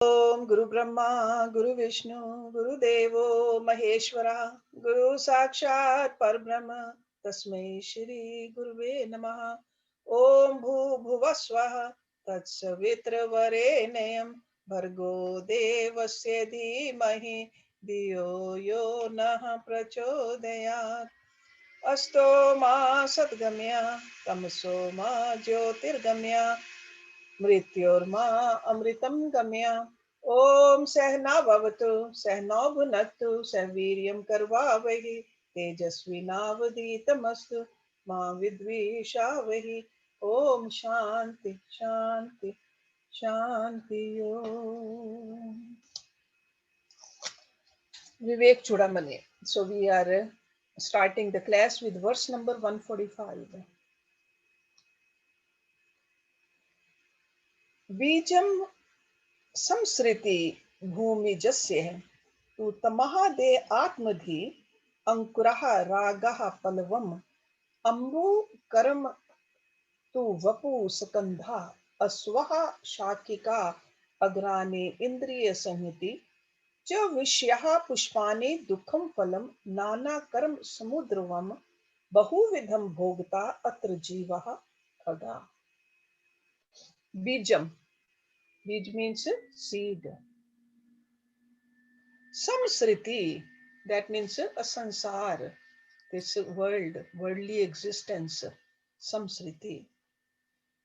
ओम गुरु ब्रह्मा गुरु विष्णु गुरु देवो महेश्वरा गुरु साक्षात् परब्रह्म तस्मै श्री गुरुवे नमः। ओम भूर्भुवः स्वः तत्सवितुर्वरेण्यं भर्गो देवस्य धीमहि धियो यो नः प्रचोदयात्। अस्तो मा सद्गमया तमसो मा ज्योतिर्गमया मृत्योर्मा अमृतं गम्य। ओम सहना भवतु सहनौ भुनक्तु सह वीर्यं करवावहि तेजस्विनावधीतमस्तु मा विद्विषावहि। ओम शांति शांति शांति। ओम Vivek Chudamani. So we are starting the class with verse number 145. बीजम संसृति भूमि जस्य है तु तमहादे आत्मधि अंकुरः रागः पल्लवम् अम्बु कर्म तु वपु स्कंधा अस्वः शाकिका अग्राने इंद्रिय संहिति च विषयः पुष्पानि दुःखं फलं नाना कर्म समुद्रवम् बहुविधं भोक्ता अत्र जीवः खगा। बीजम, बीज means seed. Samsriti, that means a sansar, this world, worldly existence. Samsriti.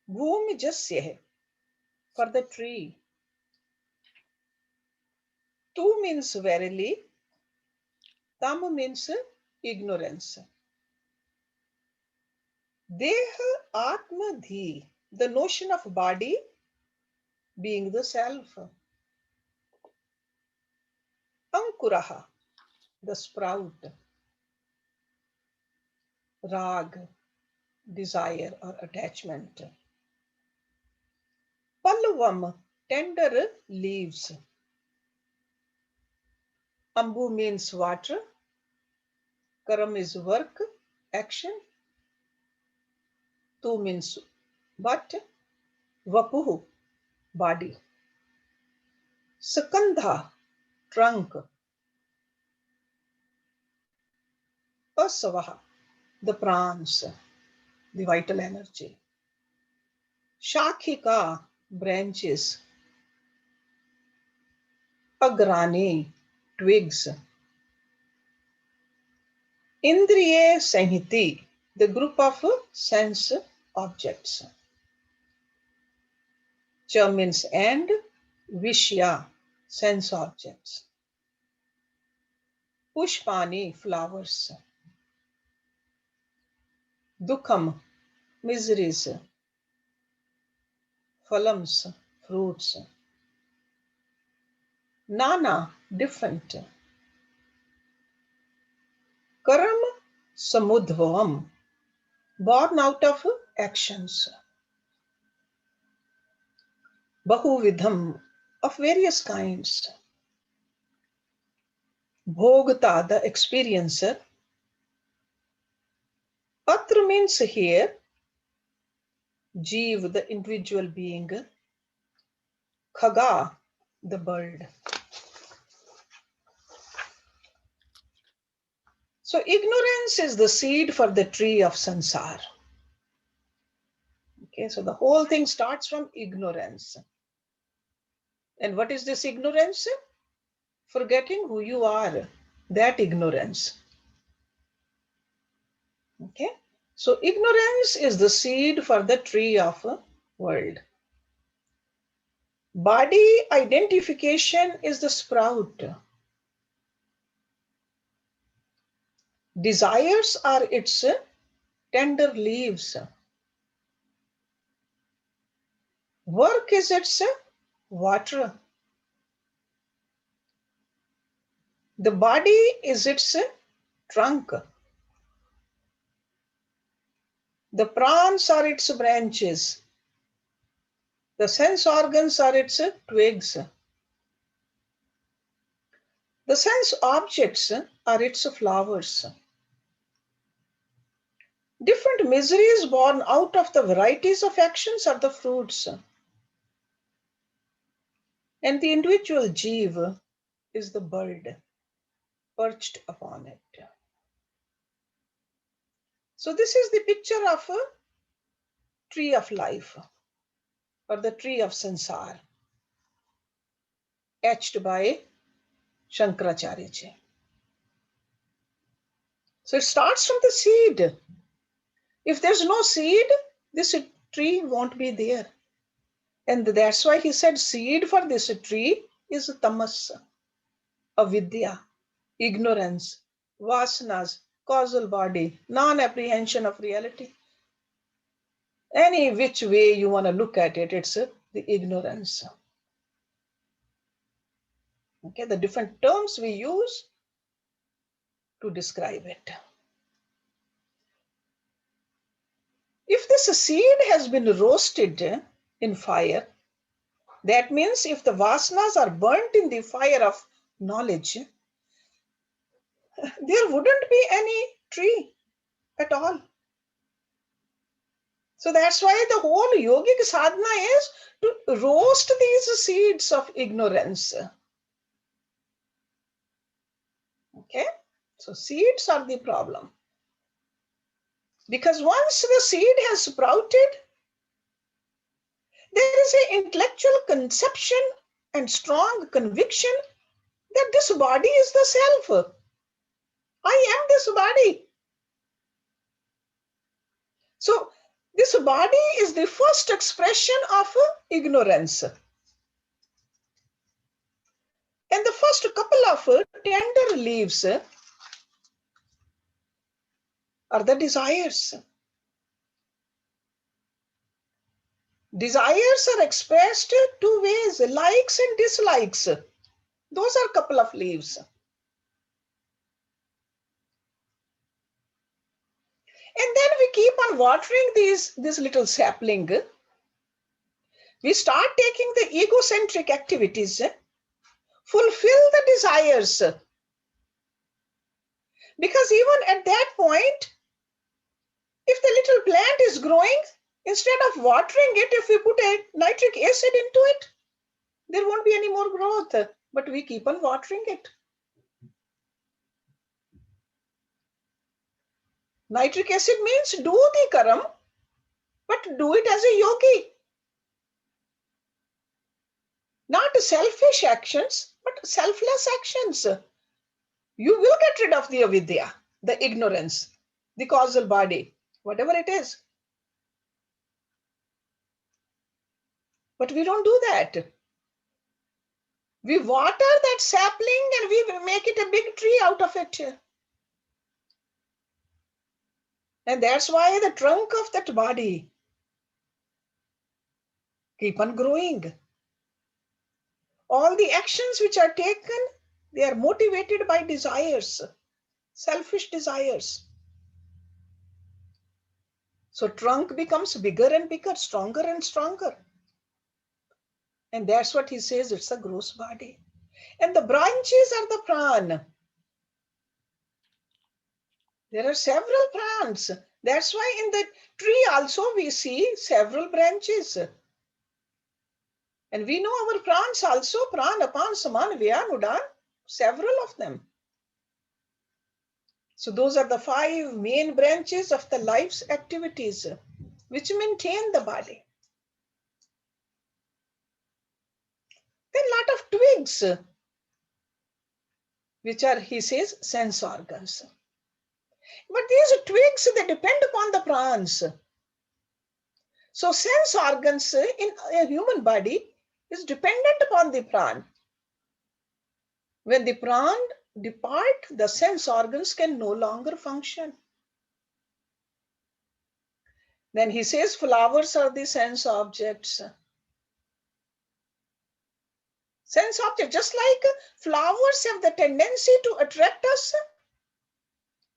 Bhumi jasya hai, for the tree. Tu means verily. Tam means ignorance. Deha atma dhi, the notion of body being the self. Ankuraha, the sprout. Rag, desire or attachment. Pallavam, tender leaves. Ambu means water. Karam is work, action. Tu means but. Vapuhu, body. Sakandha, trunk. Asavaha, the prans, the vital energy. Shakhika, branches. Agrani, twigs. Indriye Sanhiti, the group of sense objects. Cha means and, Vishya, sense objects. Pushpani, flowers. Dukham, miseries. Phalams, fruits. Nana, different. Karam, samudhvam, born out of actions. Bahuvidham, of various kinds. Bhogata, the experiencer. Atra means here. Jeev, the individual being. Khaga, the bird. So ignorance is the seed for the tree of sansar. Okay, so the whole thing starts from ignorance. And what is this ignorance? Forgetting who you are, that ignorance. Okay, so ignorance is the seed for the tree of a world. Body identification is the sprout. Desires are its tender leaves. Work is its water. The body is its trunk. The prans are its branches. The sense organs are its twigs. The sense objects are its flowers. Different miseries born out of the varieties of actions are the fruits. And the individual jiva is the bird perched upon it. So this is the picture of a tree of life, or the tree of sansar, etched by Shankaracharya ji. So it starts from the seed. If there's no seed, this tree won't be there. And that's why he said seed for this tree is tamas, avidya, ignorance, vasanas, causal body, non-apprehension of reality. Any which way you want to look at it, it's the ignorance. Okay, the different terms we use to describe it. If this seed has been roasted in fire, that means if the vasanas are burnt in the fire of knowledge, there wouldn't be any tree at all. So that's why the whole yogic sadhana is to roast these seeds of ignorance. Okay, so seeds are the problem. Because once the seed has sprouted, there is an intellectual conception and strong conviction that this body is the self. I am this body. So this body is the first expression of ignorance. And the first couple of tender leaves are the desires. Desires are expressed two ways, likes and dislikes. Those are a couple of leaves. And then we keep on watering this little sapling. We start taking the egocentric activities, fulfill the desires. Because even at that point, if the little plant is growing, instead of watering it, if we put a nitric acid into it, there won't be any more growth. But we keep on watering it. Nitric acid means do the karam, but do it as a yogi. Not selfish actions, but selfless actions. You will get rid of the avidya, the ignorance, the causal body, whatever it is. But we don't do that. We water that sapling and we make it a big tree out of it. And that's why the trunk of that body keep on growing. All the actions which are taken, they are motivated by desires, selfish desires. So trunk becomes bigger and bigger, stronger and stronger. And that's what he says, it's a gross body. And the branches are the pran. There are several prans. That's why in the tree also we see several branches. And we know our prans also, pran, apan, saman, vyan, udan, several of them. So those are the 5 main branches of the life's activities which maintain the body. Then lot of twigs, which are, he says, sense organs. But these twigs, they depend upon the prans. So sense organs in a human body is dependent upon the pran. When the pran depart, the sense organs can no longer function. Then he says flowers are the sense objects. Sense object, just like flowers have the tendency to attract us,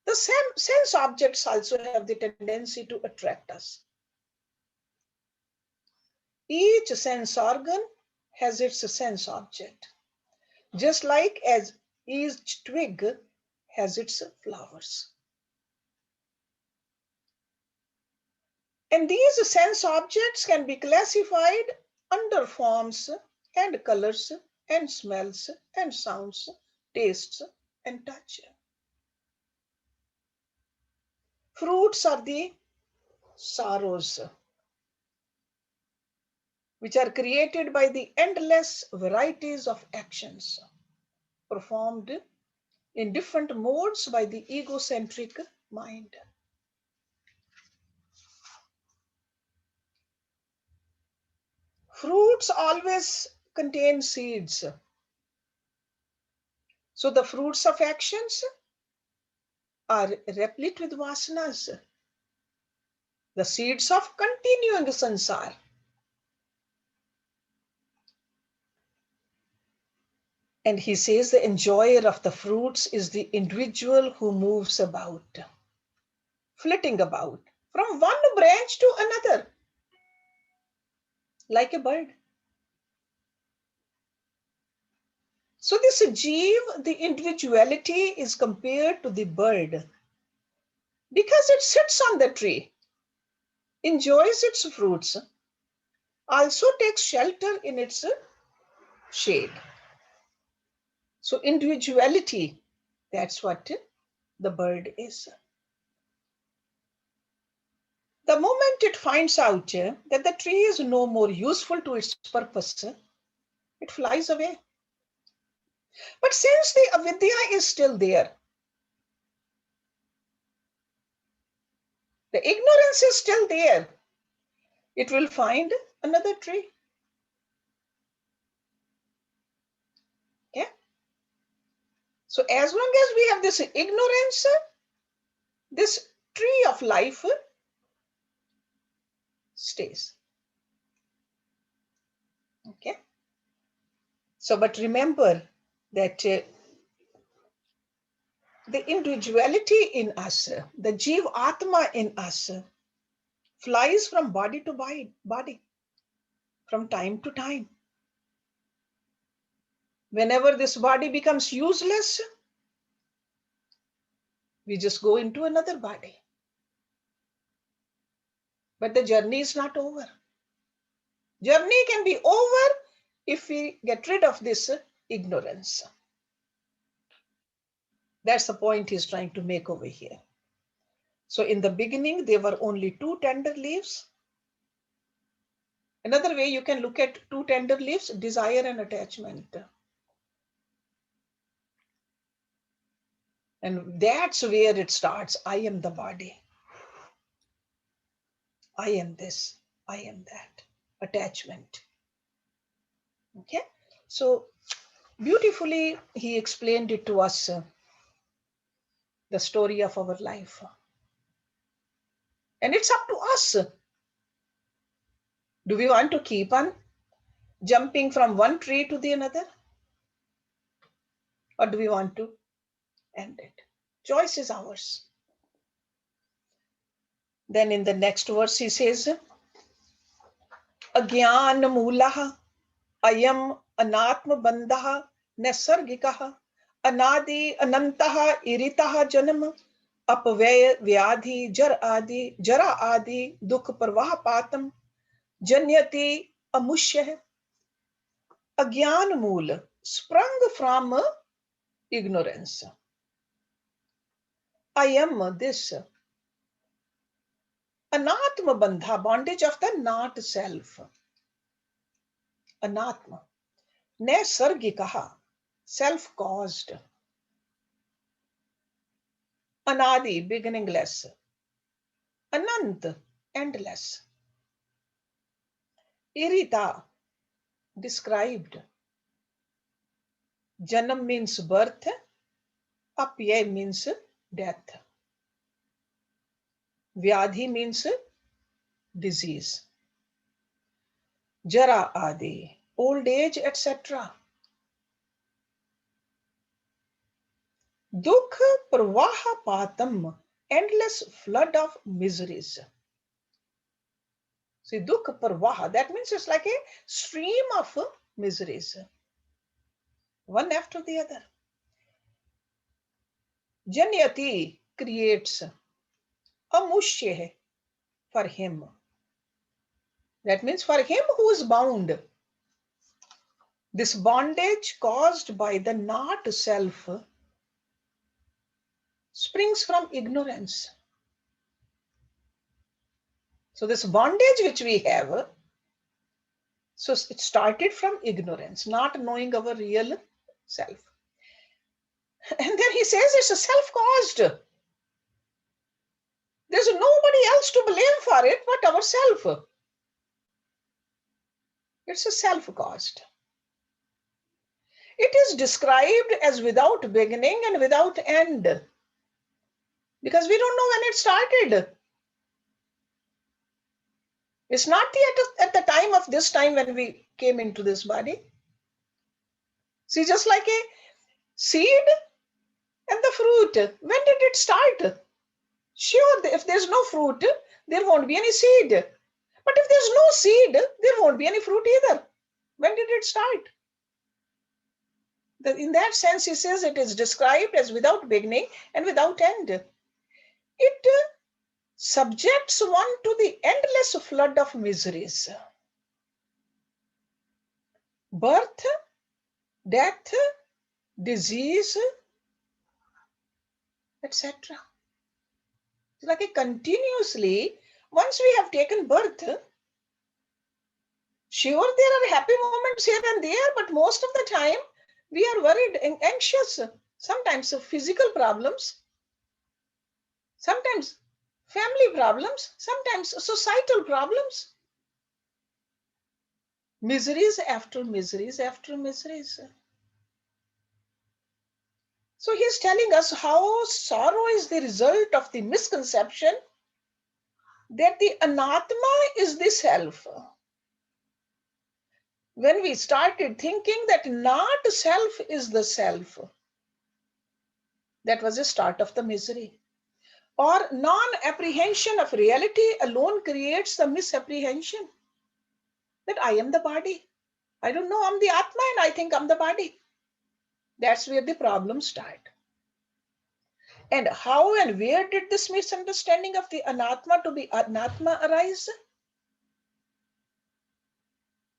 the same sense objects also have the tendency to attract us. Each sense organ has its sense object, just like as each twig has its flowers. And these sense objects can be classified under forms and colors and smells and sounds, tastes and touch. Fruits are the sorrows which are created by the endless varieties of actions performed in different modes by the egocentric mind. Fruits always contain seeds. So the fruits of actions are replete with vasanas, the seeds of continuing sansar. And he says the enjoyer of the fruits is the individual who moves about, flitting about from one branch to another, like a bird. So this jeev, the individuality, is compared to the bird because it sits on the tree, enjoys its fruits, also takes shelter in its shade. So individuality, that's what the bird is. The moment it finds out that the tree is no more useful to its purpose, it flies away. But since the avidya is still there, the ignorance is still there, it will find another tree. Okay? So as long as we have this ignorance, this tree of life stays. Okay? So, but remember that the individuality in us, the Jeev Atma in us, flies from body to body, from time to time. Whenever this body becomes useless, we just go into another body. But the journey is not over. Journey can be over if we get rid of this ignorance. That's the point he's trying to make over here. So in the beginning, there were only two tender leaves. Another way you can look at two tender leaves, desire and attachment. And that's where it starts. I am the body. I am this. I am that. Attachment. Okay. So beautifully, he explained it to us, the story of our life. And it's up to us. Do we want to keep on jumping from one tree to the another? Or do we want to end it? Choice is ours. Then in the next verse, he says, Agyan Mulaha Ayam Anatma Bandha Nasargikaha Anadi Anantaha Iritaha Janam Apvaya Vyadhi Jara Adi Dukh Parvah Patam Janyati Amushya. Agyan Mool, sprung from ignorance. I am this. Anatma Bandha, bondage of the not self. Anatma. Nasargikaha, self-caused. Anadi, beginningless. Anant, endless. Irita, described. Janam means birth. Apya means death. Vyadhi means disease. Jara adi, old age, etc. Dukh Pravaha Patam, endless flood of miseries. See, Dukh Pravaha, that means it's like a stream of miseries, one after the other. Janyati creates amushya for him. That means for him who is bound. This bondage caused by the not self springs from ignorance. So this bondage which we have, so it started from ignorance, not knowing our real self. And then he says it's a self-caused. There's nobody else to blame for it but ourselves. It's a self-caused. It is described as without beginning and without end, because we don't know when it started. It's not at the time of this time when we came into this body. See, just like a seed and the fruit, when did it start? Sure, if there's no fruit, there won't be any seed. But if there's no seed, there won't be any fruit either. When did it start? In that sense, he says it is described as without beginning and without end. It subjects one to the endless flood of miseries. Birth, death, disease, etc. It's like a continuously, once we have taken birth, sure, there are happy moments here and there, but most of the time we are worried and anxious. Sometimes physical problems, sometimes family problems, sometimes societal problems. Miseries after miseries after miseries. So he's telling us how sorrow is the result of the misconception that the anatma is the self. When we started thinking that not self is the self, that was the start of the misery. Or non-apprehension of reality alone creates the misapprehension that I am the body. I don't know, I'm the Atma and I think I'm the body. That's where the problems start. And how and where did this misunderstanding of the anatma to be anatma arise?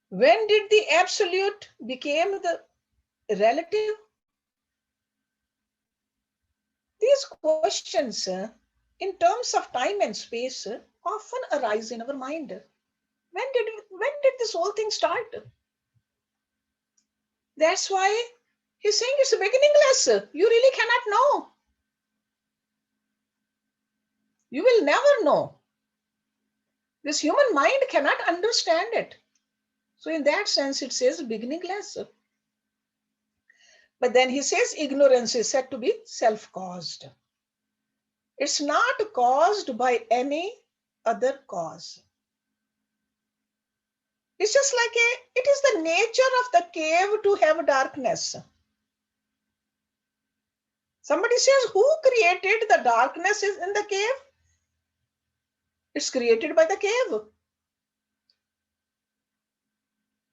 When did the absolute became the relative? These questions in terms of time and space often arise in our mind. When did this whole thing start? That's why he's saying it's beginningless. You really cannot know. You will never know. This human mind cannot understand it. So in that sense, it says beginningless. But then he says ignorance is said to be self-caused. It's not caused by any other cause. It's just like it is the nature of the cave to have darkness. Somebody says, who created the darkness in the cave? It's created by the cave.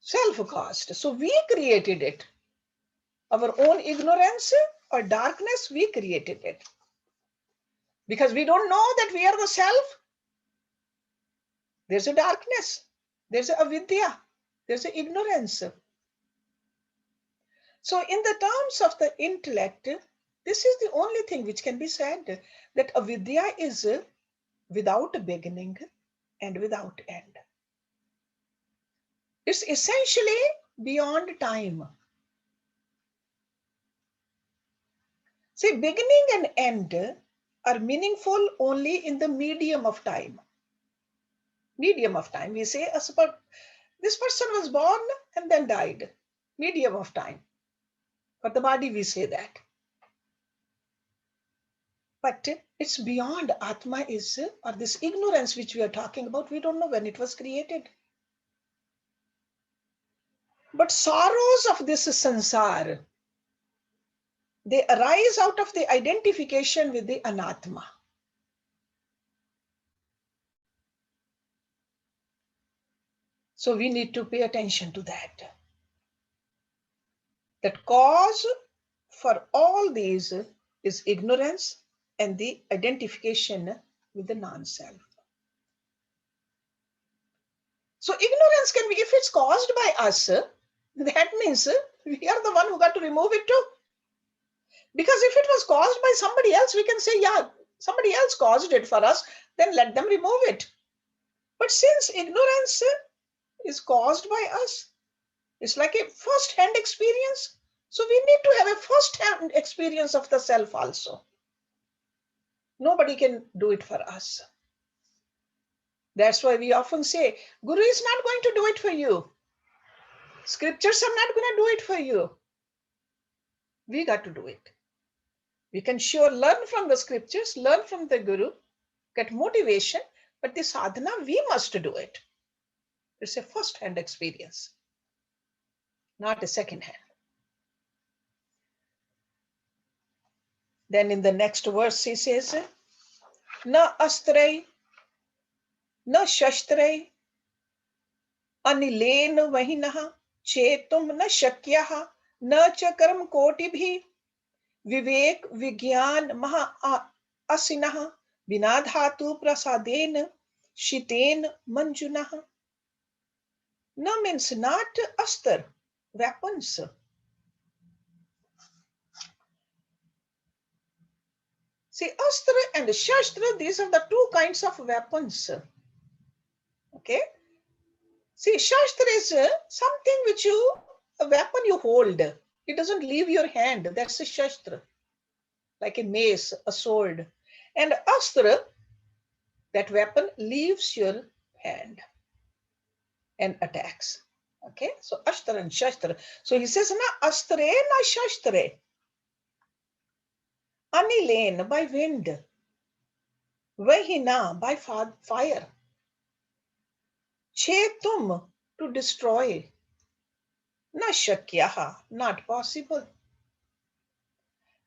Self-caused. So we created it. Our own ignorance or darkness, we created it. Because we don't know that we are the self. There's a darkness. There's a avidya. There's an ignorance. So in the terms of the intellect, this is the only thing which can be said, that avidya is without beginning and without end. It's essentially beyond time. See, beginning and end are meaningful only in the medium of time. Medium of time. We say, this person was born and then died. Medium of time. For the body, we say that. But it's beyond. Atma is, or this ignorance which we are talking about, we don't know when it was created. But sorrows of this sansar, they arise out of the identification with the anatma. So we need to pay attention to that. That cause for all these is ignorance and the identification with the non-self. So ignorance can be, if it's caused by us, That means we are the one who got to remove it too. Because if it was caused by somebody else, we can say, yeah, somebody else caused it for us, then let them remove it. But since ignorance is caused by us, it's like a first hand experience. So we need to have a first hand experience of the self also. Nobody can do it for us. That's why we often say, Guru is not going to do it for you. Scriptures are not going to do it for you. We got to do it. We can sure learn from the scriptures, learn from the Guru, get motivation, but the sadhana, we must do it. It's a first hand experience, not a second hand. Then in the next verse, he says, Na astray, na shastray, अनिलेन वहिनः चेतुं न शक्यः न च कर्म कोटिभिः विवेक विज्ञान महा असिनः बिना धातु प्रसादेन शितेन मंजुनः. न means not astar, weapons. See, astra and shastra, these are the two kinds of weapons. Okay. See, shastra is something which a weapon you hold. It doesn't leave your hand. That's a shastra. Like a mace, a sword. And astra, that weapon leaves your hand and attacks. Okay, so astra and shastra. So he says, na astre, na shastre. Anilen, by wind. Vahina, by fire. Chetum, to destroy. Na shakyaha, not possible.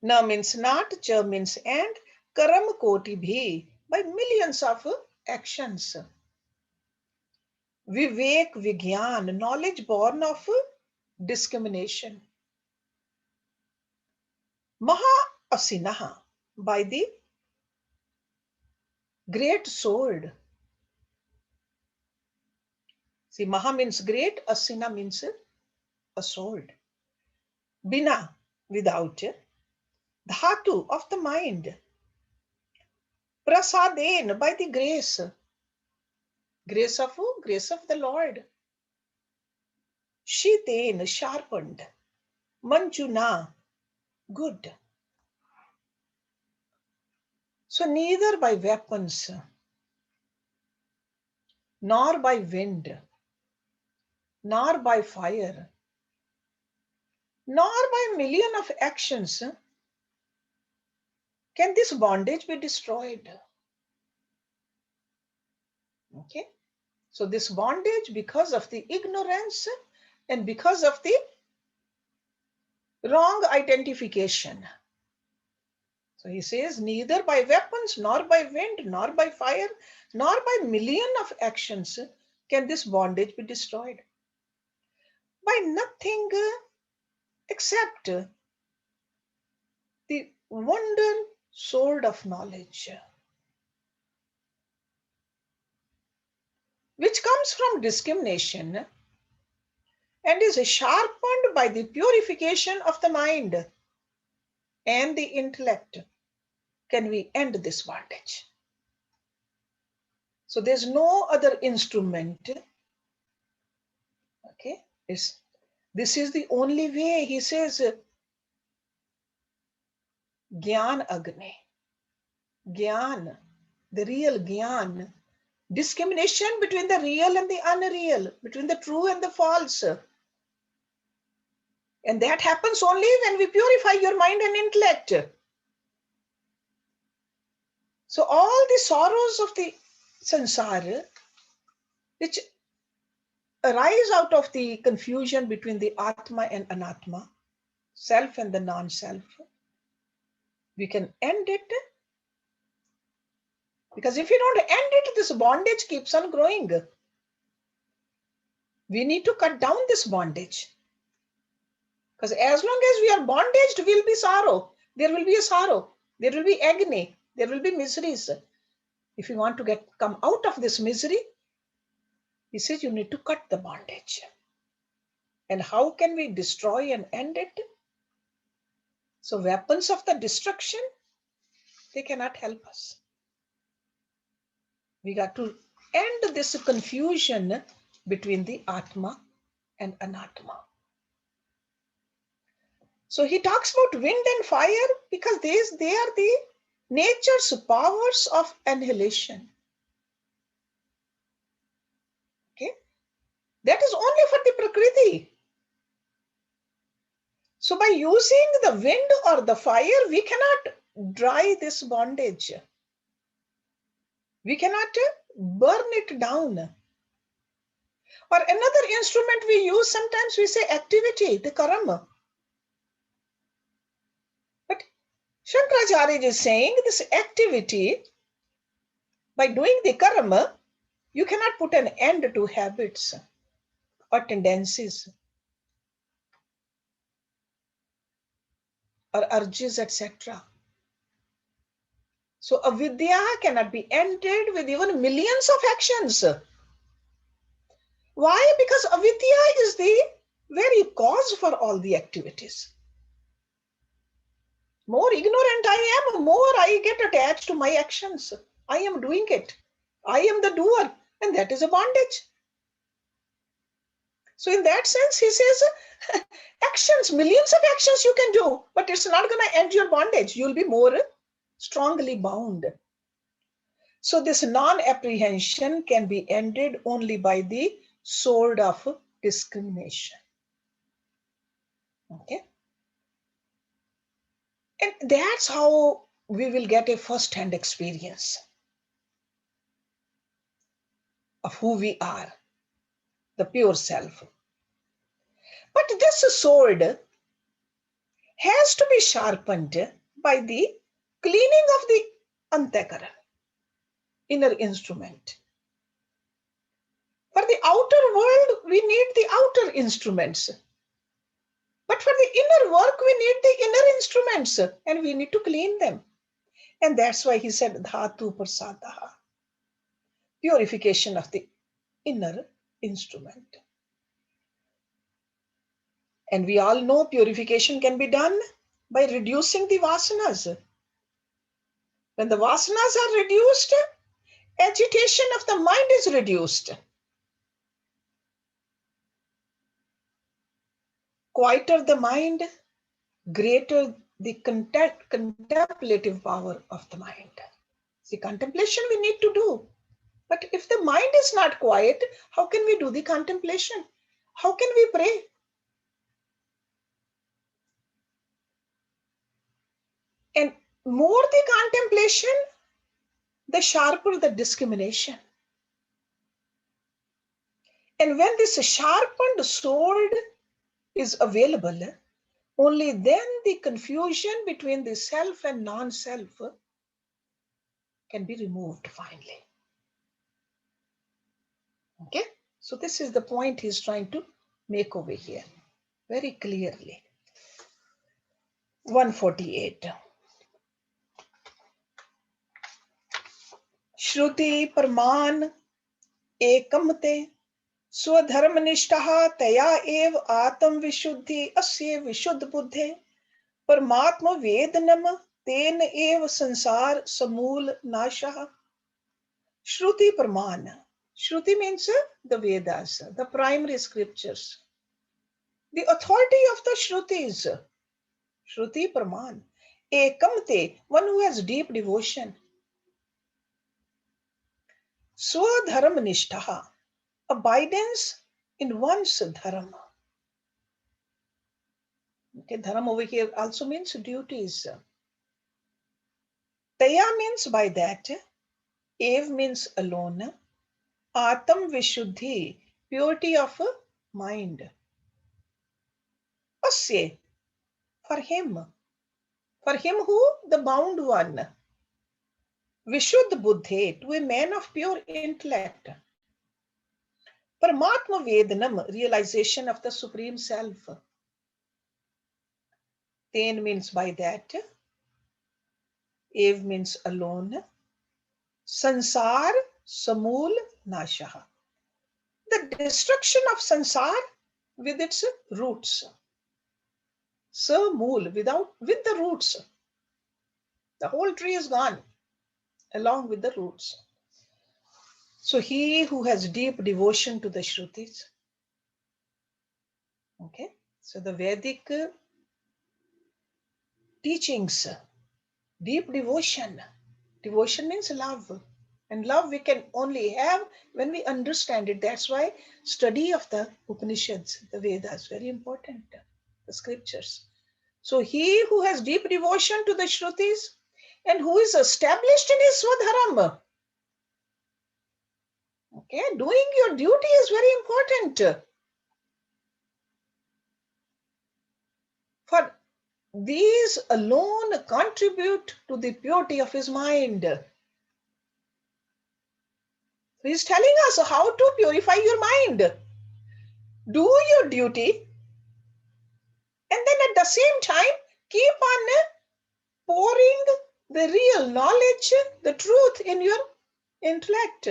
Na means not, cha means and, karam koti bhi, by millions of actions. Vivek Vigyan, knowledge born of discrimination. Maha Asinaha, by the great sword. See, Maha means great, Asina means a sword. Bina, without. Dhatu, of the mind. Prasaden, by the grace. Grace of who? Grace of the Lord. Shiten, sharpened. Manjuna, good. So neither by weapons, nor by wind, nor by fire, nor by million of actions can this bondage be destroyed. Okay, so this bondage, because of the ignorance and because of the wrong identification. So he says, neither by weapons, nor by wind, nor by fire, nor by million of actions can this bondage be destroyed. By nothing except the wonder sword of knowledge, which comes from discrimination and is sharpened by the purification of the mind and the intellect, can we end this bondage. So there's no other instrument. Okay, this is the only way. He says, Gyan Agni, Gyan, the real Gyan, discrimination between the real and the unreal, between the true and the false. And that happens only when we purify your mind and intellect. So all the sorrows of the sansara, which arise out of the confusion between the Atma and Anatma, self and the non-self, we can end it. Because if you don't end it, this bondage keeps on growing. We need to cut down this bondage. Because as long as we are bondaged, will be sorrow. There will be a sorrow. There will be agony. There will be miseries. If you want to come out of this misery, he says you need to cut the bondage. And how can we destroy and end it? So weapons of the destruction, they cannot help us. We got to end this confusion between the Atma and Anatma. So he talks about wind and fire because they are the nature's powers of annihilation. Okay, that is only for the Prakriti. So by using the wind or the fire, we cannot dry this bondage. We cannot burn it down. Or another instrument we use, sometimes we say activity, the karma. But Shankaracharya is saying this activity, by doing the karma, you cannot put an end to habits or tendencies or urges, etc. So avidya cannot be ended with even millions of actions. Why? Because avidya is the very cause for all the activities. More ignorant I am, more I get attached to my actions. I am doing it. I am the doer, and that is a bondage. So in that sense, he says, actions, millions of actions you can do, but it's not going to end your bondage. You'll be more strongly bound. So this non-apprehension can be ended only by the sword of discrimination. Okay? And that's how we will get a first-hand experience of who we are, the pure self. But this sword has to be sharpened by the cleaning of the antakaran, inner instrument. For the outer world, we need the outer instruments. But for the inner work, we need the inner instruments, and we need to clean them. And that's why he said, Dhatu Prasadaha, purification of the inner instrument. And we all know purification can be done by reducing the vasanas. When the vasanas are reduced, agitation of the mind is reduced. Quieter the mind, greater the contemplative power of the mind. See, contemplation we need to do. But if the mind is not quiet, how can we do the contemplation? How can we pray? And more the contemplation, the sharper the discrimination. And when this sharpened sword is available, only then the confusion between the self and non-self can be removed finally. Okay? So this is the point he's trying to make over here very clearly. 148. Shruti Parman Ekamte Swadharmnishtah Taya Ev Atam Vishuddhi Asye Vishuddh Buddhe Paramatma Vedanam Ten Ev Sansar Samul Nashah. Shruti Parman. Shruti means the Vedas, the primary scriptures. The authority of the Shrutis, Shruti Praman, Ekamte, one who has deep devotion. Swadharma Nishtaha, abidance in one's dharma. Okay, dharma over here also means duties. Taya means by that, Ev means alone, Atam Vishuddhi, purity of mind. Asya, for him who? The bound one. Vishuddh Buddhe, to a man of pure intellect. Paramatma Vedanam, realization of the Supreme Self. Ten means by that. Ev means alone. Sansar, Samul, Nashaha. The destruction of sansar with its roots. So mool, with the roots. The whole tree is gone along with the roots. So he who has deep devotion to the Shrutis, okay, so the Vedic teachings, deep devotion. Devotion means love. And love we can only have when we understand it. That's why study of the Upanishads, the Vedas, is very important, the scriptures. So he who has deep devotion to the Shrutis and who is established in his Swadharma, okay, doing your duty is very important. For these alone contribute to the purity of his mind. He's telling us how to purify your mind. Do your duty, and then at the same time, keep on pouring the real knowledge, the truth in your intellect.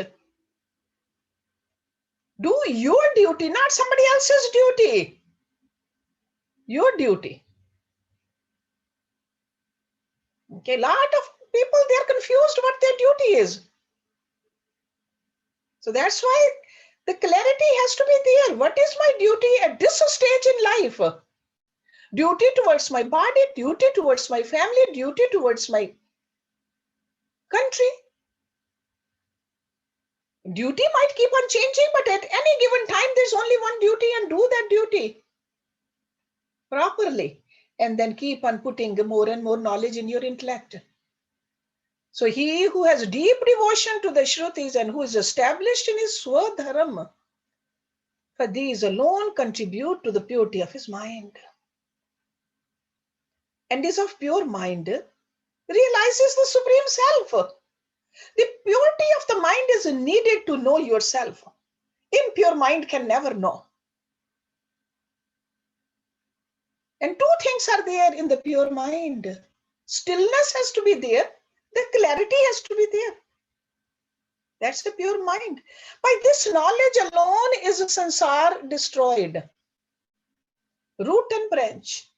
Do your duty, not somebody else's duty. Your duty. Okay, a lot of people, they are confused what their duty is. So that's why the clarity has to be there. What is my duty at this stage in life? Duty towards my body, duty towards my family, duty towards my country. Duty might keep on changing, but at any given time, there's only one duty, and do that duty properly. And then keep on putting more and more knowledge in your intellect. So he who has deep devotion to the Shrutis and who is established in his Swadharma, for these alone contribute to the purity of his mind. And is of pure mind, realizes the Supreme Self. The purity of the mind is needed to know yourself. Impure mind can never know. And two things are there in the pure mind. Stillness has to be there. The clarity has to be there. That's the pure mind. By this knowledge alone is sansar destroyed. Root and branch.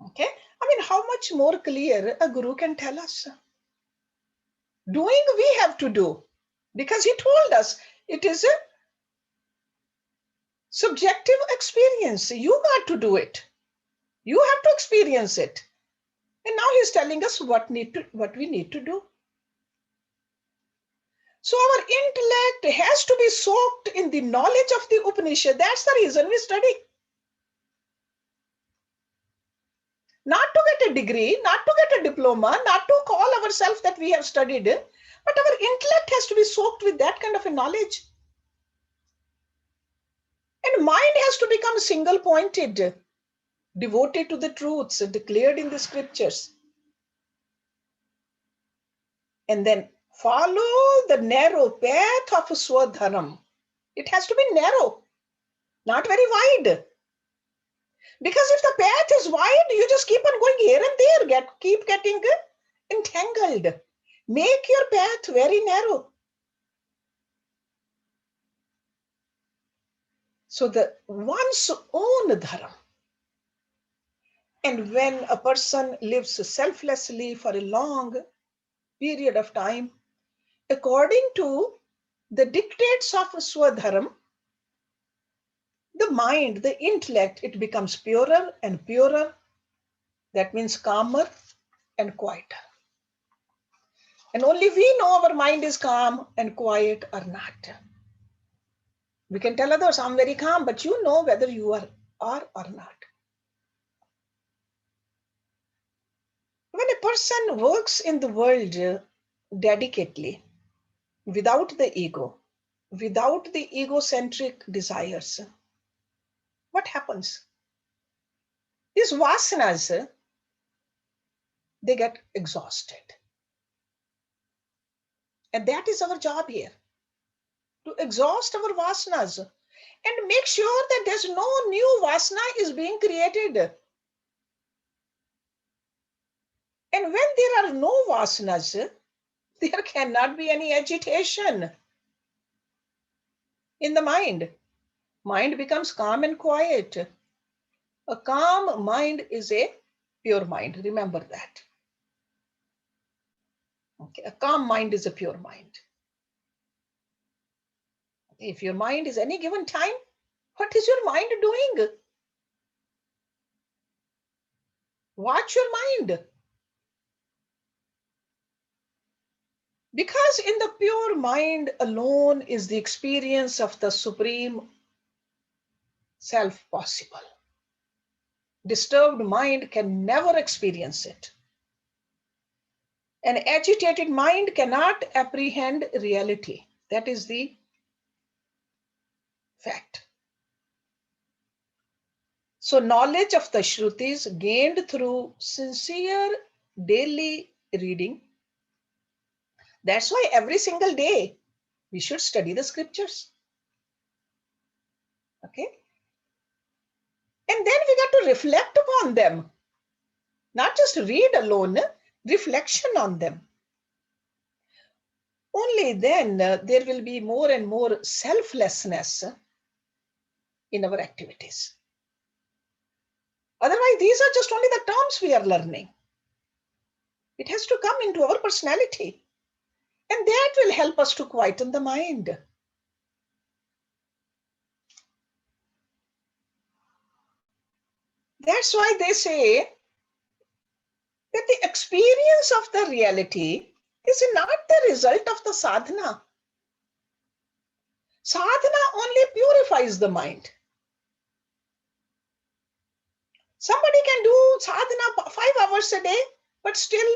Okay. I mean, how much more clear a guru can tell us? Doing we have to do. Because he told us it is a subjective experience. You got to do it. You have to experience it. And now he's telling us what we need to do. So our intellect has to be soaked in the knowledge of the Upanishad. That's the reason we study. Not to get a degree, not to get a diploma, not to call ourselves that we have studied, but our intellect has to be soaked with that kind of a knowledge. And mind has to become single-pointed, devoted to the truths declared in the scriptures. And then follow the narrow path of Swadharam. It has to be narrow, not very wide. Because if the path is wide, you just keep on going here and there, keep getting entangled. Make your path very narrow. So the one's own dharma. And when a person lives selflessly for a long period of time, according to the dictates of Swadharma, the mind, the intellect, it becomes purer and purer. That means calmer and quieter. And only we know our mind is calm and quiet or not. We can tell others, I'm very calm, but you know whether you are or not. When a person works in the world dedicatedly, without the ego, without the egocentric desires, what happens? These vasanas, they get exhausted. And that is our job here, to exhaust our vasanas and make sure that there's no new vasana is being created. And when there are no vasanas, there cannot be any agitation in the mind. Mind becomes calm and quiet. A calm mind is a pure mind. Remember that. Okay. A calm mind is a pure mind. If your mind is any given time, what is your mind doing? Watch your mind. Because in the pure mind alone is the experience of the supreme self possible. Disturbed mind can never experience it. An agitated mind cannot apprehend reality. That is the fact. So, knowledge of the Shrutis gained through sincere daily reading. That's why every single day we should study the scriptures. Okay? And then we got to reflect upon them. Not just read alone, reflection on them. Only then there will be more and more selflessness in our activities. Otherwise, these are just only the terms we are learning. It has to come into our personality. And that will help us to quieten the mind. That's why they say that the experience of the reality is not the result of the sadhana. Sadhana only purifies the mind. Somebody can do sadhana 5 hours a day, but still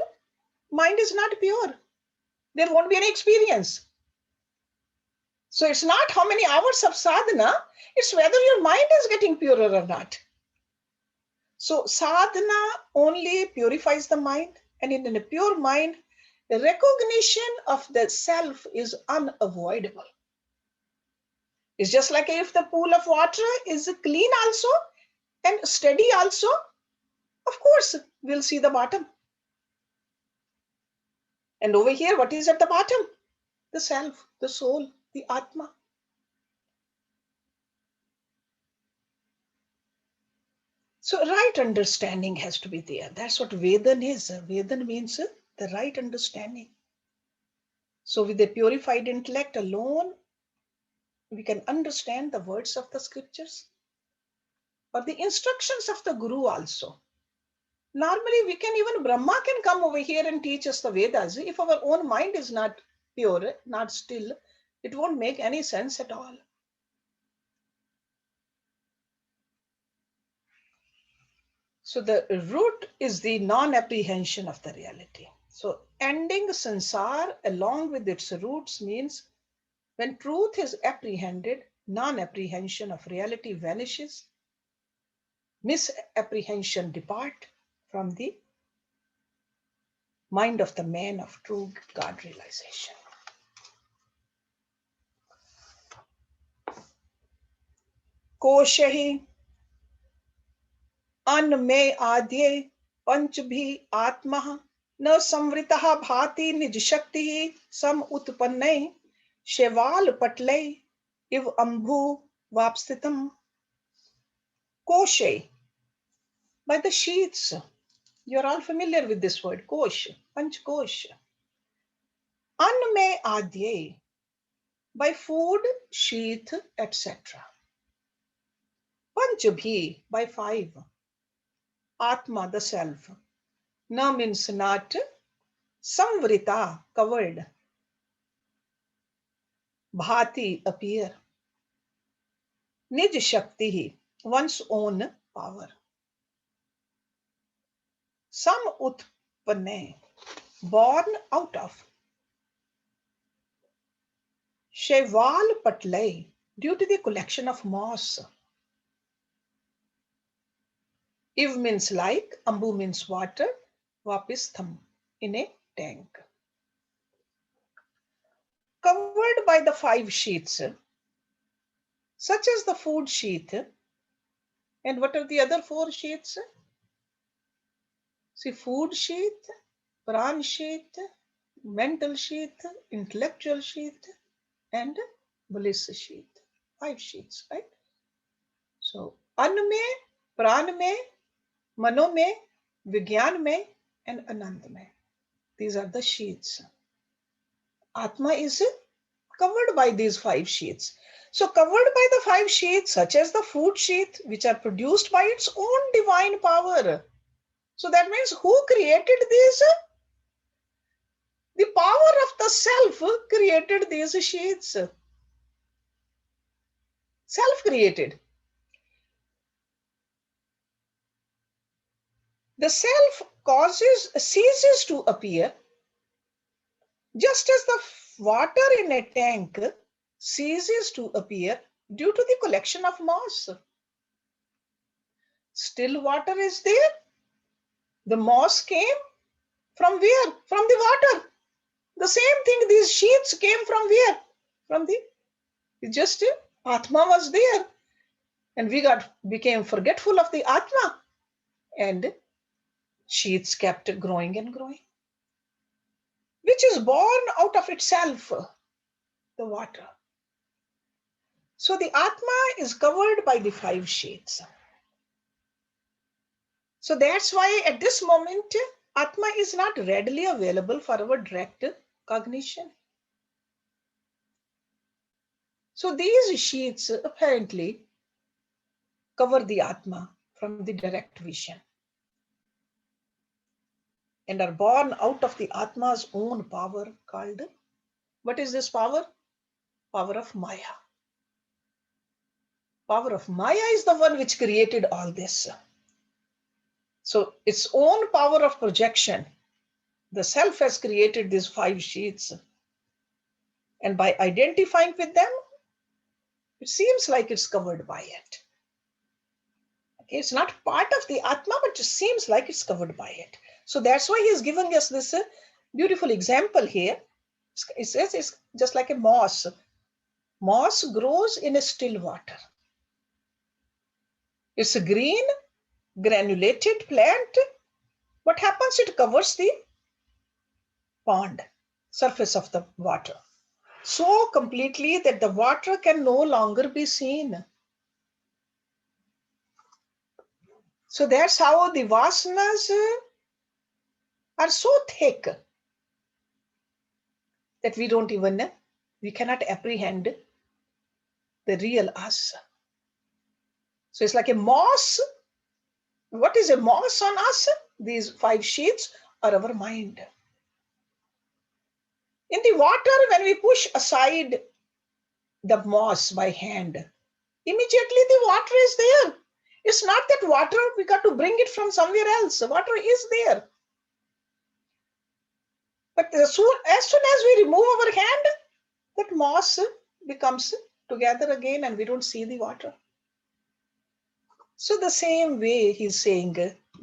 mind is not pure. There won't be any experience. So it's not how many hours of sadhana, it's whether your mind is getting purer or not. So sadhana only purifies the mind, and in a pure mind, the recognition of the self is unavoidable. It's just like if the pool of water is clean also and steady also, of course, we'll see the bottom. And over here, what is at the bottom? The self, the soul, the Atma. So right understanding has to be there. That's what Vedan is. Vedan means the right understanding. So with the purified intellect alone, we can understand the words of the scriptures or the instructions of the Guru also. Normally, we can even Brahma can come over here and teach us the Vedas. If our own mind is not pure, not still, it won't make any sense at all. So the root is the non-apprehension of the reality. So ending sansar along with its roots means when truth is apprehended, non-apprehension of reality vanishes, misapprehension depart from the mind of the man of true God realization. कोश अन्न में आद्य पंच भी आत्मा न संवृतः भाति निज शक्ति सम उत्पन्न शेवाल पटले इव अम्भु वापस्थितम koshe by the sheaths. You're all familiar with this word, kosh, panch kosh. Ann mein adye, by food, sheath, etc. Panch bhi, by 5. Atma, the self. Na means not. Samvrita, covered. Bhati, appear. Nij shakti, one's own power. Sam utpanne, born out of. Sheval patlai, due to the collection of moss. Iv means like, ambu means water, vapistham, in a tank. Covered by the 5 sheaths, such as the food sheath. And what are the other 4 sheaths? See, food sheath, pran sheath, mental sheath, intellectual sheath, and bliss sheath. 5 sheaths, right? So, An mein, Pran mein, Mano mein, Vigyan mein, and Anand mein. These are the sheets. Atma is covered by these 5 sheets. So, covered by the 5 sheets, such as the food sheet, which are produced by its own divine power. So, that means who created these? The power of the self created these sheets. Self created. The self ceases to appear just as the water in a tank ceases to appear due to the collection of moss. Still water is there. The moss came from where? From the water. The same thing, these sheets came from where? From the, just Atma was there. And we became forgetful of the Atma. And sheets kept growing and growing, which is born out of itself, the water. So the Atma is covered by the 5 sheets. So that's why at this moment, Atma is not readily available for our direct cognition. So these sheets apparently cover the Atma from the direct vision and are born out of the Atma's own power called, what is this power? Power of Maya. Power of Maya is the one which created all this. So its own power of projection, the self has created these 5 sheets. And by identifying with them, it seems like it's covered by it. Okay, it's not part of the Atma, but it seems like it's covered by it. So that's why he's giving us this beautiful example here. It says it's just like a moss. Moss grows in a still water. It's a green, granulated plant. What happens? It covers the pond, surface of the water, so completely that the water can no longer be seen. So that's how the vasanas are so thick that we cannot apprehend the real us. So it's like a moss. What is a moss on us? These 5 sheets are our mind. In the water, when we push aside the moss by hand, immediately the water is there. It's not that water, we got to bring it from somewhere else. Water is there. But as soon as we remove our hand, that moss becomes together again and we don't see the water. So the same way he's saying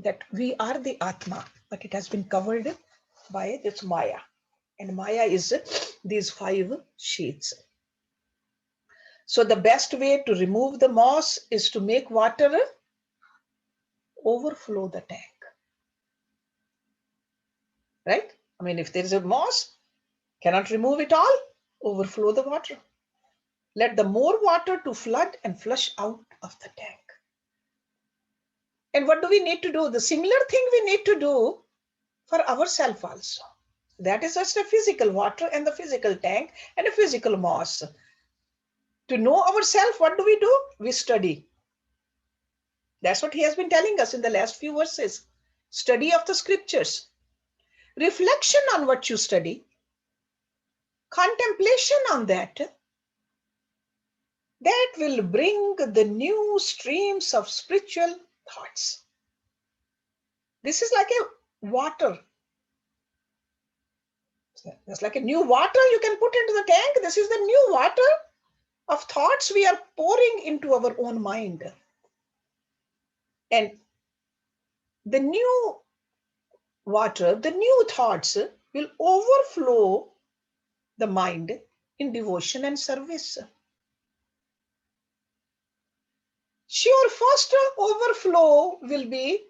that we are the Atma, but it has been covered by this Maya. And Maya is these 5 sheets. So the best way to remove the moss is to make water overflow the tank. Right? I mean, if there is a moss, cannot remove it all, overflow the water. Let the more water to flood and flush out of the tank. And what do we need to do? The similar thing we need to do for ourselves also. That is just a physical water and the physical tank and a physical moss. To know ourselves, what do? We study. That's what he has been telling us in the last few verses. Study of the scriptures. Reflection on what you study. Contemplation on that. That will bring the new streams of spiritual thoughts. This is like a water. It's like a new water you can put into the tank. This is the new water of thoughts we are pouring into our own mind. And the new water, the new thoughts will overflow the mind in devotion and service. Sure, first overflow will be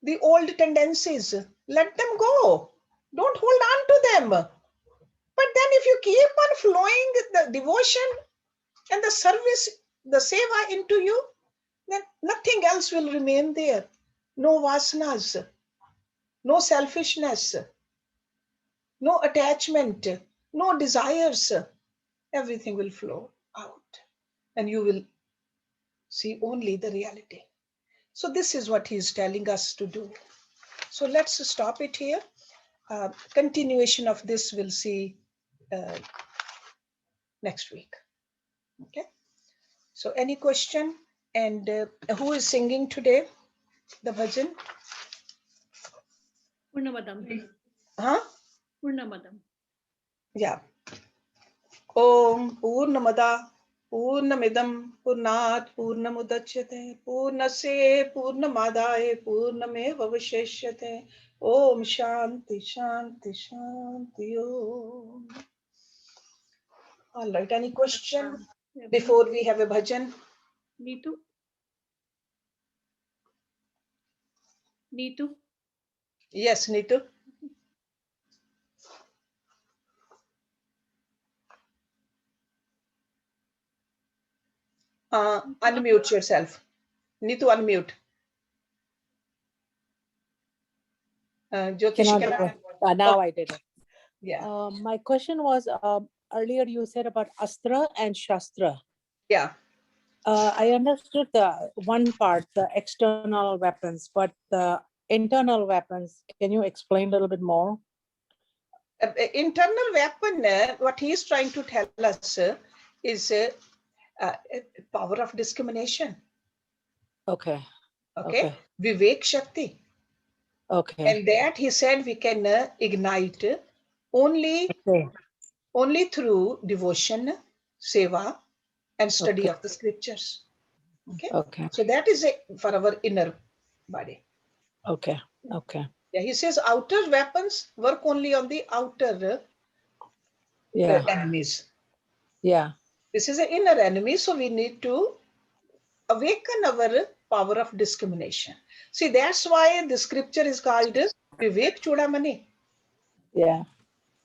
the old tendencies. Let them go. Don't hold on to them. But then if you keep on flowing the devotion and the service the seva into you, then nothing else will remain there. No vasanas, no selfishness, no attachment, no desires. Everything will flow out and you will see only the reality. So this is what he is telling us to do. So let's stop it here. Continuation of this we'll see next week. Okay. So any question? And who is singing today? The bhajan? Purnamadam. Huh? Purnamadam. Yeah. Om Purnamada Purnamidam Purnat Purnamudachyate Purnase Purnamadaye Purnameva Vashishyate. Om Shanti Shanti Shanti Om. All right. Any question before we have a bhajan? Neetu? Neetu? Yes, Neetu. Unmute yourself. Neetu, unmute. Now I did it. Yeah. My question was, earlier you said about Astra and Shastra. Yeah. I understood the one part, the external weapons, but the internal weapons, can you explain a little bit more? Internal weapon, what he is trying to tell us is power of discrimination. Okay. Okay. Vivek Shakti. Okay. And that he said we can ignite only through devotion, seva, and study of the scriptures. Okay. Okay. So that is for our inner body. Okay. Okay. Yeah, he says outer weapons work only on the outer enemies. Yeah. This is an inner enemy, so we need to awaken our power of discrimination. See, that's why the scripture is called Vivek Chudamani. Yeah.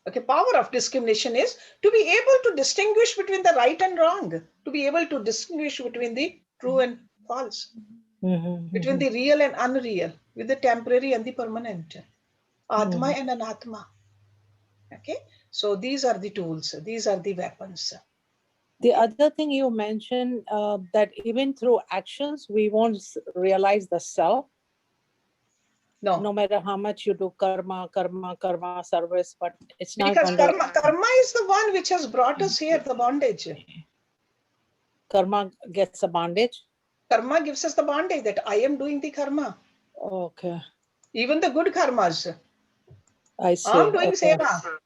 Okay, power of discrimination is to be able to distinguish between the right and wrong, to be able to distinguish between the true and false, between the real and unreal, with the temporary and the permanent, Atma and Anatma. Okay, so these are the tools, these are the weapons. The other thing you mentioned, that even through actions, we won't realize the self. No matter how much you do karma, service, but it's not because karma is the one which has brought us here, the bondage. Karma gets a bondage? Karma gives us the bondage that I am doing the karma. Okay. Even the good karmas. I see. I'm doing seva.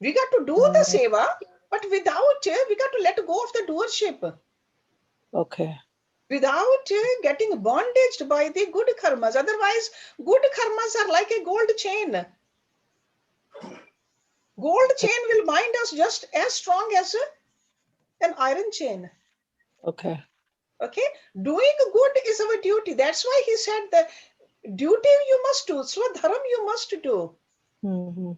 We got to do the seva, but without, we got to let go of the doership. Okay. Without getting bondaged by the good karmas. Otherwise, good karmas are like a gold chain. Gold chain will bind us just as strong as an iron chain. Okay. Okay. Doing good is our duty. That's why he said the duty you must do. Swadharam you must do.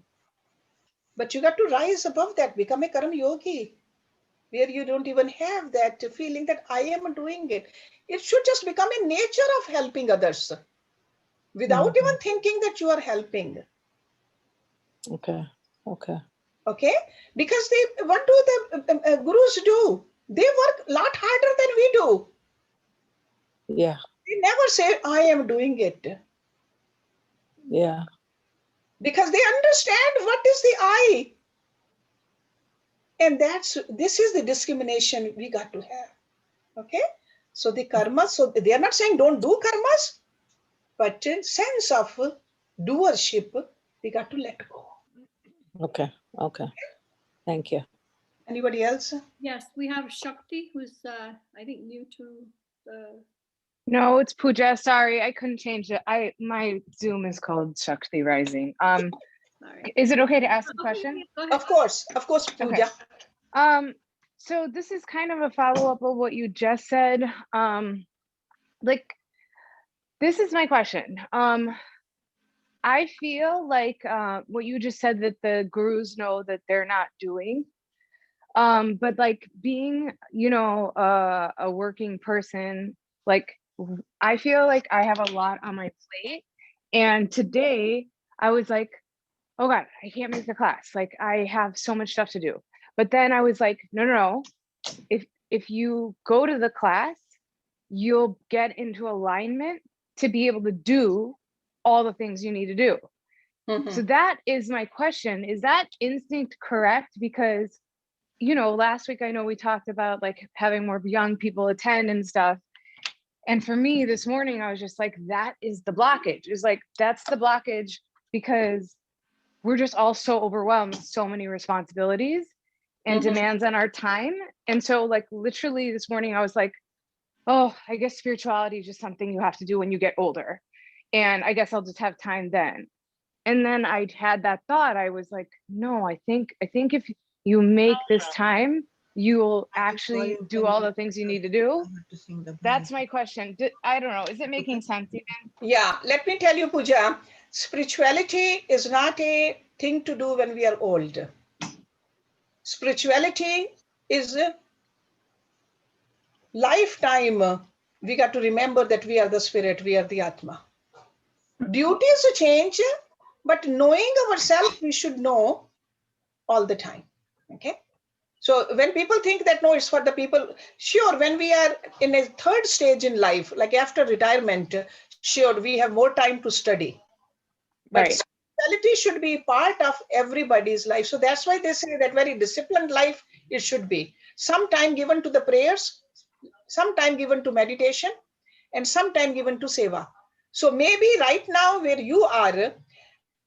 But you got to rise above that, become a karma yogi, where you don't even have that feeling that I am doing it. It should just become a nature of helping others without even thinking that you are helping. Okay. Okay. Okay. Because what do the gurus do? They work a lot harder than we do. Yeah. They never say, I am doing it. Yeah. Because they understand what is the I. And this is the discrimination we got to have. Okay. So the karmas, so they are not saying don't do karmas, but in sense of doership, we got to let go. Okay. Okay. Thank you. Anybody else? Yes, we have Shakti, who's I think new to the. No, it's Pooja. Sorry, I couldn't change it. My Zoom is called Shakti Rising. Is it okay to ask a question? Of course, Pooja. Okay. So this is kind of a follow-up of what you just said. Like, this is my question. I feel like what you just said, that the gurus know that they're not doing. But like being, you know, a working person, like I feel like I have a lot on my plate. And today I was like, oh God, I can't make the class. Like I have so much stuff to do. But then I was like, no, no, no. If you go to the class, you'll get into alignment to be able to do all the things you need to do. So that is my question. Is that instinct correct? Because, you know, last week I know we talked about like having more young people attend and stuff. And for me this morning, I was just like, that is the blockage. It's like, that's the blockage because we're just all so overwhelmed with so many responsibilities and demands on our time. And so like literally this morning, I was like, oh, I guess spirituality is just something you have to do when you get older. And I guess I'll just have time then. And then I had that thought. I was like, no, I think if you make this time, you will actually do all the things you need to do. That's my question. I don't know. Is it making sense even? Yeah, let me tell you, Pooja, spirituality is not a thing to do when we are old. Spirituality is a lifetime. We got to remember that we are the spirit, we are the Atma. Duties change, but knowing ourselves, we should know all the time. Okay. So when people think that, no, it's for the people, sure, when we are in a third stage in life, like after retirement, sure, we have more time to study. But Right. spirituality should be part of everybody's life. So that's why they say that very disciplined life, it should be. Some time given to the prayers, some time given to meditation, and some time given to seva. So maybe right now where you are,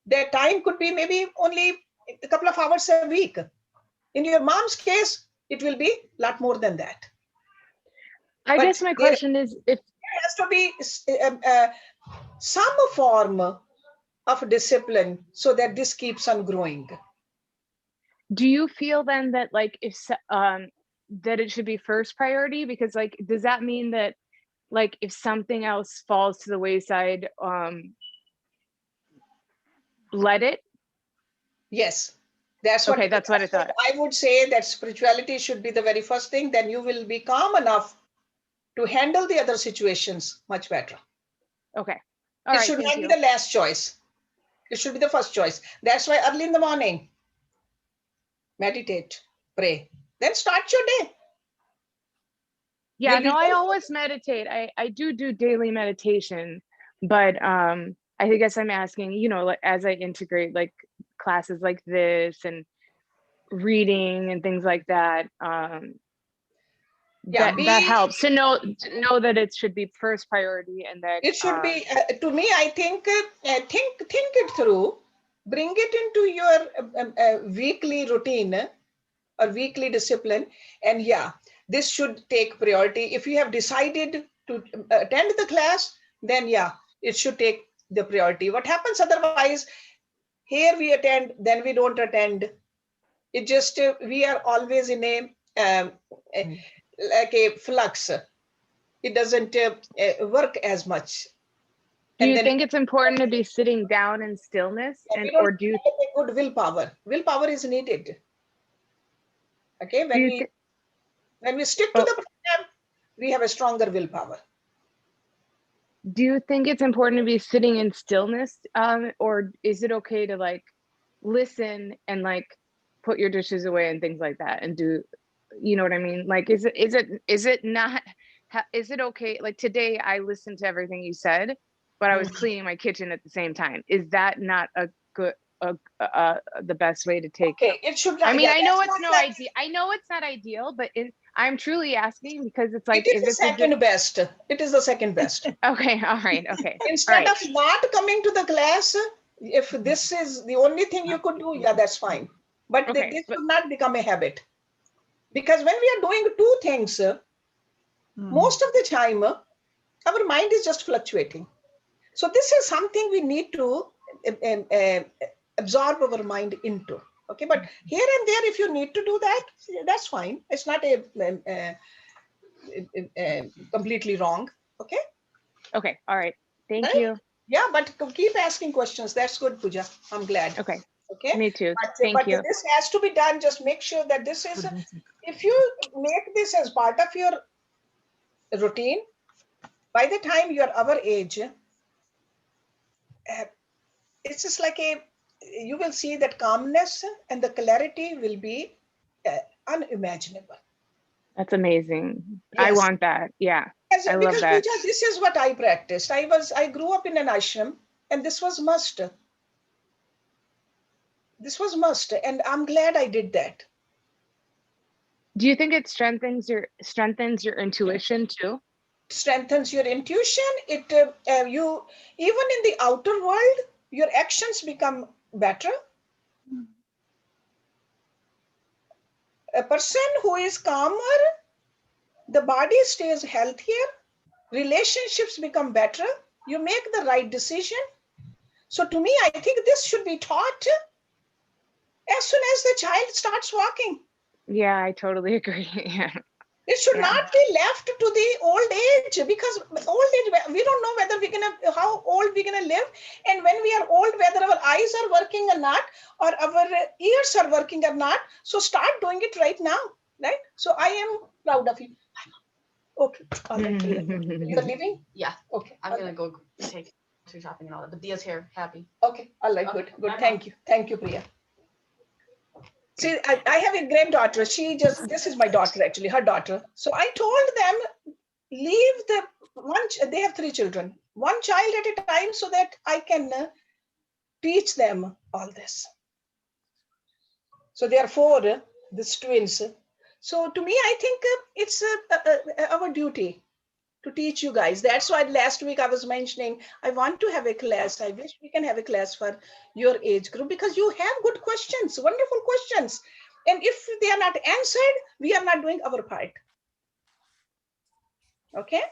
their time could be maybe only a couple of hours a week. In your mom's case, it will be a lot more than that. I But guess my there question is, if has to be some form of discipline so that this keeps on growing. do you feel then that like if that it should be first priority? Because like, does that mean that like if something else falls to the wayside, let it? Yes, that's what. Okay, that's what I thought. I would say that spirituality should be the very first thing. Then you will be calm enough to handle the other situations much better. Okay. All right. It should Thank not be you. the last choice. It should be the first choice. That's why early in the morning, meditate, pray, then start your day. Yeah, You'll be no, I very- always meditate. I do daily meditation, but I guess I'm asking, you know, like as I integrate like classes like this and reading and things like that, Yeah, that helps to know that it should be first priority and that it should be to me. I think think it through, bring it into your weekly routine or weekly discipline, and yeah, this should take priority. If you have decided to attend the class, then yeah, it should take the priority. What happens otherwise? Here we attend, then we don't attend. It just we are always in like a flux. It doesn't work as much. do And you then think it's important to be sitting down in stillness we and don't or do you have a good willpower. Willpower is needed. Okay, do you think when we stick to the program, we have a stronger willpower. do you think it's important to be sitting in stillness, or is it okay to like listen and like put your dishes away and things like that and do, you know what I mean? Like, is it not, is it okay? Like today I listened to everything you said, but I was cleaning my kitchen at the same time. Is that not a good, the best way to take? Okay, it should. I mean, yeah, I know that's it's not no that- idea. I know it's not ideal, but I'm truly asking because it's like, It is if the it's a good, second best. It is the second best. okay, all right, okay. Instead All of not coming to the class, if this is the only thing you could do, yeah, that's fine. But Okay, this but- should not become a habit. Because when we are doing two things, most of the time, our mind is just fluctuating. So this is something we need to absorb our mind into. Okay, but here and there, if you need to do that, that's fine. It's not completely wrong. Okay. Okay, all right. Thank Right? you. Yeah, but keep asking questions. That's good, Pooja. I'm glad. Okay, Okay. Me too. But Thank you. this has to be done. Just make sure that this is, if you make this as part of your routine, by the time you're our age, it's just like you will see that calmness and the clarity will be unimaginable. That's amazing. I Yes. want that. Yeah. I love Because that. Pooja, this is what I practiced. I grew up in an ashram, and this was must. This was must, and I'm glad I did that. Do you think it strengthens your intuition too? Strengthens your intuition. It you, even in the outer world, your actions become better. A person who is calmer, the body stays healthier, relationships become better, you make the right decision. So to me, I think this should be taught as soon as the child starts walking. Yeah, I totally agree. Yeah. It should Yeah. not be left to the old age, because old age, we don't know whether we're gonna, how old we're gonna live, and when we are old, whether our eyes are working or not, or our ears are working or not. So start doing it right now, right? So I am proud of you. Okay, all right, Priya. You're leaving? Yeah, Okay, I'm all gonna right. go take grocery shopping and all that. But Dia's here, happy. Okay, all right, Okay, good, good. bye, Thank you, Priya. See, I have a granddaughter. This is my daughter, actually, her daughter. So I told them, leave the they have 3 children, one child at a time, so that I can teach them all this. So there are 4, these twins. So to me, I think it's our duty to teach you guys. That's why last week I was mentioning, I want to have a class. I wish we can have a class for your age group, because you have good questions, wonderful questions. And if they are not answered, we are not doing our part. Okay.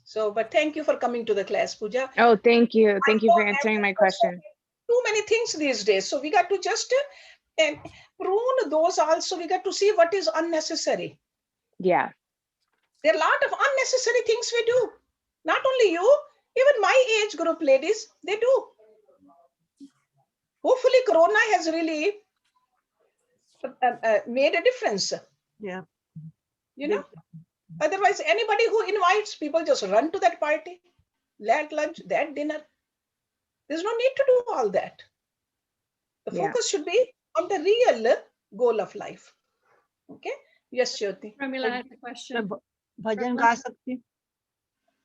So, but thank you for coming to the class, Pooja. Oh, thank you. Thank you for I know answering my there's question. too many things these days. So we got to just prune those also. We got to see what is unnecessary. Yeah. There are a lot of unnecessary things we do. Not only you, even my age group ladies, they do. Hopefully Corona has really made a difference. Yeah. You know, otherwise anybody who invites people just run to that party, that lunch, that dinner. There's no need to do all that. The Yeah. focus should be on the real goal of life. Okay. Yes, Jyoti. Pramila has a question. भजन गा सकती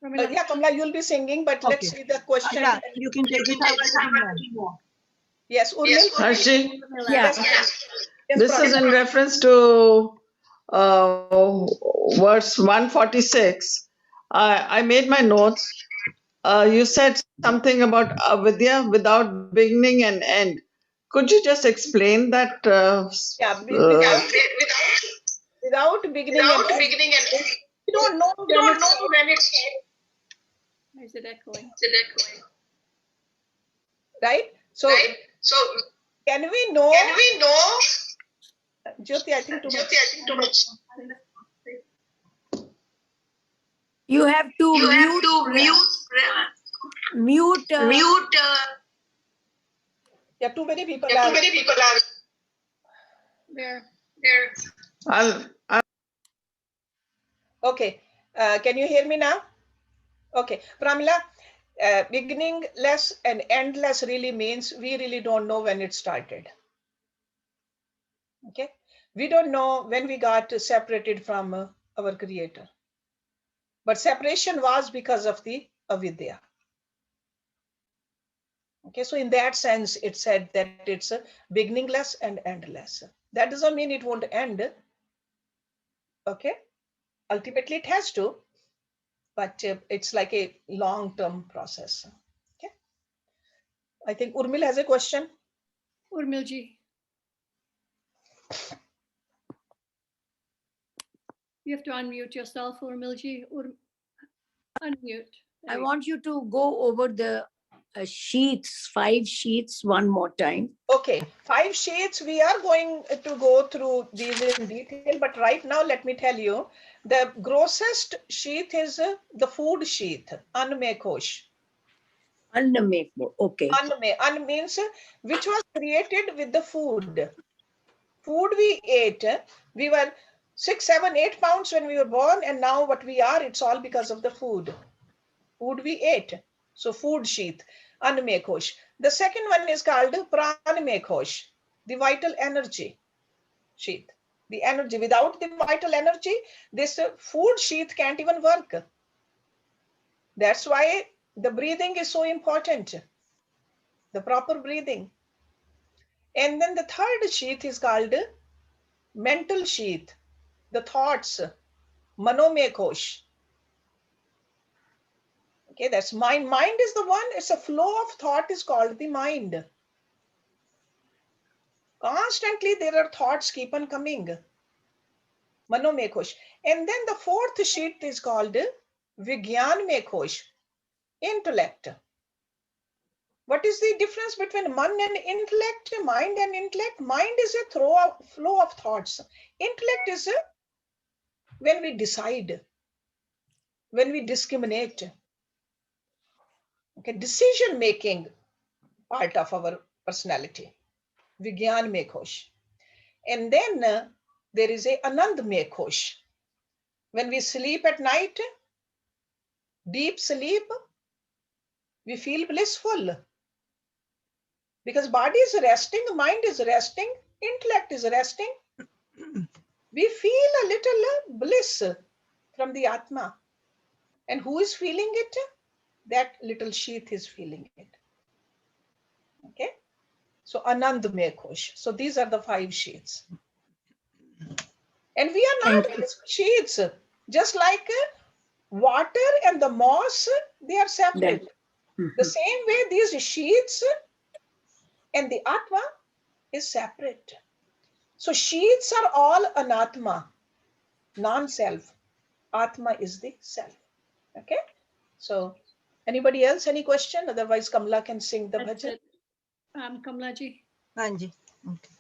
Pramila, Yeah, Kamala, you'll be singing, but let's see the question. अच्छा you can take it up. Yes, Urmil. Harshji, Pramila. Yeah. Yes, this is in reference to verse 146. I made my notes. You said something about avidya without beginning and end. Could you just explain that? Yeah, without beginning and end. We don't know when it's Why is it echoing? right. So can we know? Jyoti, I think too much. You have to mute Yeah, too many people are. There. I'll Okay. Can you hear me now? Okay, Pramila, beginningless and endless really means we really don't know when it started. Okay, we don't know when we got separated from our creator, but separation was because of the avidya. Okay, so in that sense, it said that it's beginningless and endless. That doesn't mean it won't end. Okay, ultimately it has to, but it's like a long-term process. Okay, I think Urmil has a question. Urmilji. You have to unmute yourself, Urmilji. Unmute. I want you to go over the sheets, 5 sheets one more time. Okay, 5 sheets. We are going to go through these in detail, but right now let me tell you, the grossest sheet is the food sheet, Anme Kosh. Anna make more. Okay. An means which was created with the food. Food we ate. We were 6, 7, 8 pounds when we were born, and now what we are, it's all because of the food. Food we ate. So food sheath, Annamaya Kosh. The second one is called Pranamaya Kosh, the vital energy sheath. The energy. Without the vital energy, this food sheath can't even work. That's why the breathing is so important. The proper breathing. And then the third sheath is called mental sheath, the thoughts, Manomaya Kosh. Okay, that's mind. Mind is the one, it's a flow of thought is called the mind. Constantly there are thoughts keep on coming. Manomaya Kosh. And then the fourth sheath is called Vigyanmaya Kosh, intellect. What is the difference between man and intellect, mind and intellect? Mind is a flow of thoughts. Intellect is when we decide, when we discriminate. Okay, decision making part of our personality. Vigyanmaya Kosh. And then there is a Anandamaya Kosh. When we sleep at night, deep sleep, we feel blissful. Because body is resting, mind is resting, intellect is resting. We feel a little bliss from the Atma. And who is feeling it? That little sheath is feeling it. Okay? So Anandamaya Kosh. So these are the 5 sheaths. And we are not these sheaths. Just like water and the moss, they are separate. The same way these sheaths and the Atma is separate. So sheaths are all anatma, non-self. Atma is the self. Okay? So anybody else, any question? Otherwise Kamala can sing the That's bhajan. it. Kamala ji. Anji. Okay.